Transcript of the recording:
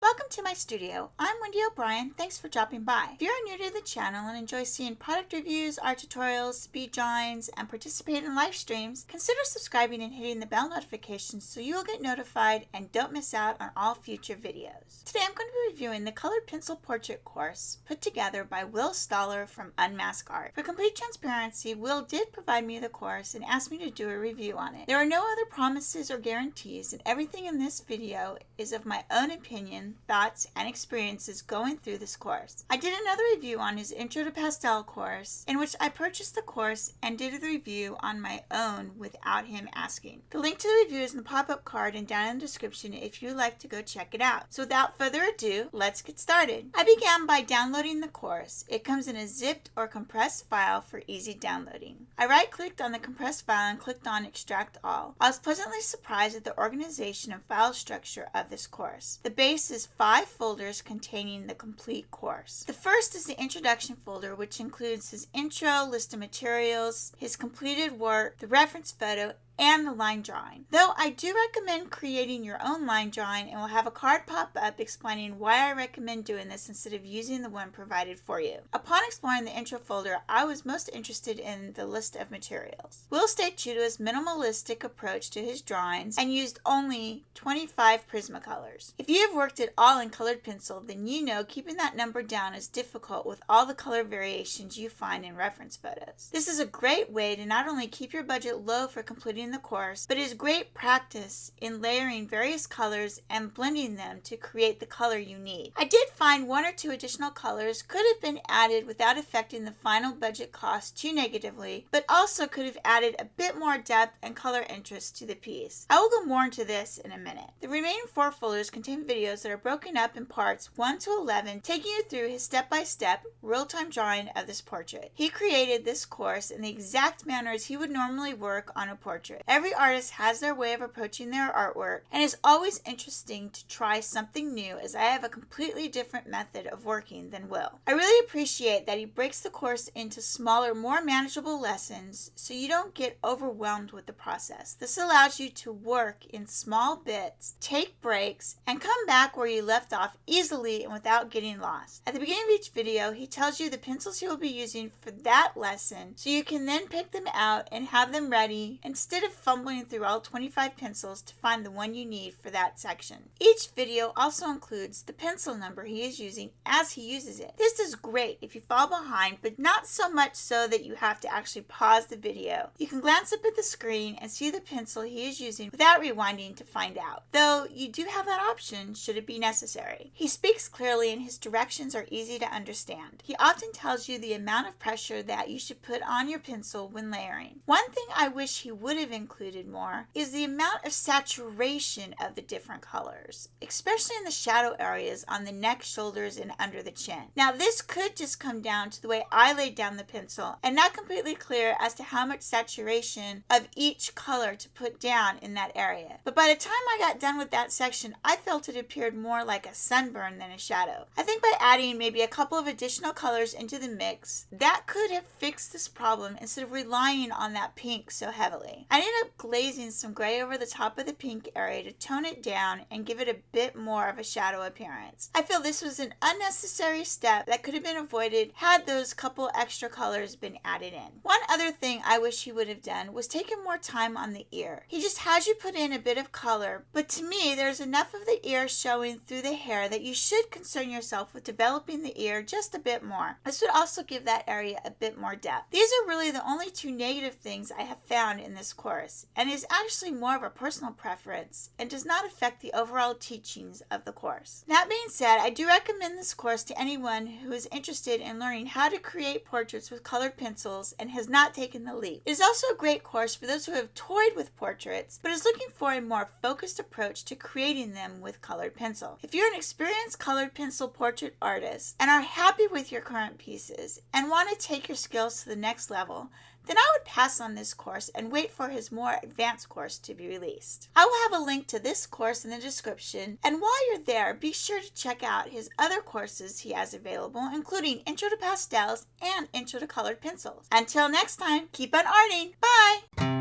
Welcome to my studio. I'm Wendy O'Brien. Thanks for dropping by. If you're new to the channel and enjoy seeing product reviews, art tutorials, speed drawings, and participate in live streams, consider subscribing and hitting the bell notifications so you will get notified and don't miss out on all future videos. Today I'm going to be reviewing the Colored Pencil Portrait course put together by Will Stoller from Unmask Art. For complete transparency, Will did provide me the course and asked me to do a review on it. There are no other promises or guarantees, and everything in this video is of my own opinion, thoughts, and experiences going through this course. I did another review on his Intro to Pastel course, in which I purchased the course and did the review on my own without him asking. The link to the review is in the pop-up card and down in the description if you'd like to go check it out. So without further ado, let's get started. I began by downloading the course. It comes in a zipped or compressed file for easy downloading. I right-clicked on the compressed file and clicked on Extract All. I was pleasantly surprised at the organization and file structure of this course. The base is 5 folders containing the complete course. The first is the introduction folder, which includes his intro, list of materials, his completed work, the reference photo, and the line drawing. Though I do recommend creating your own line drawing, and will have a card pop up explaining why I recommend doing this instead of using the one provided for you. Upon exploring the intro folder, I was most interested in the list of materials. Will stayed true to his minimalistic approach to his drawings and used only 25 Prismacolors. If you have worked at all in colored pencil, then you know keeping that number down is difficult with all the color variations you find in reference photos. This is a great way to not only keep your budget low for completing the course, but is great practice in layering various colors and blending them to create the color you need. I did find 1 or 2 additional colors could have been added without affecting the final budget cost too negatively, but also could have added a bit more depth and color interest to the piece. I will go more into this in a minute. The remaining 4 folders contain videos that are broken up in parts 1 to 11, taking you through his step-by-step, real-time drawing of this portrait. He created this course in the exact manner as he would normally work on a portrait. Every artist has their way of approaching their artwork, and it's always interesting to try something new, as I have a completely different method of working than Will. I really appreciate that he breaks the course into smaller, more manageable lessons so you don't get overwhelmed with the process. This allows you to work in small bits, take breaks, and come back where you left off easily and without getting lost. At the beginning of each video, he tells you the pencils he will be using for that lesson, so you can then pick them out and have them ready instead of fumbling through all 25 pencils to find the one you need for that section. Each video also includes the pencil number he is using as he uses it. This is great if you fall behind, but not so much so that you have to actually pause the video. You can glance up at the screen and see the pencil he is using without rewinding to find out, though you do have that option should it be necessary. He speaks clearly and his directions are easy to understand. He often tells you the amount of pressure that you should put on your pencil when layering. One thing I wish he would have included more is the amount of saturation of the different colors, especially in the shadow areas on the neck, shoulders, and under the chin. Now this could just come down to the way I laid down the pencil and not completely clear as to how much saturation of each color to put down in that area. But by the time I got done with that section, I felt it appeared more like a sunburn than a shadow. I think by adding maybe a couple of additional colors into the mix, that could have fixed this problem instead of relying on that pink so heavily. I ended up glazing some gray over the top of the pink area to tone it down and give it a bit more of a shadow appearance. I feel this was an unnecessary step that could have been avoided had those couple extra colors been added in. One other thing I wish he would have done was taken more time on the ear. He just has you put in a bit of color, but to me there's enough of the ear showing through the hair that you should concern yourself with developing the ear just a bit more. This would also give that area a bit more depth. These are really the only 2 negative things I have found in this course, and is actually more of a personal preference and does not affect the overall teachings of the course. That being said, I do recommend this course to anyone who is interested in learning how to create portraits with colored pencils and has not taken the leap. It is also a great course for those who have toyed with portraits but is looking for a more focused approach to creating them with colored pencil. If you're an experienced colored pencil portrait artist and are happy with your current pieces and want to take your skills to the next level, then I would pass on this course and wait for his more advanced course to be released. I will have a link to this course in the description, and while you're there, be sure to check out his other courses he has available, including Intro to Pastels and Intro to Colored Pencils. Until next time, keep on arting. Bye!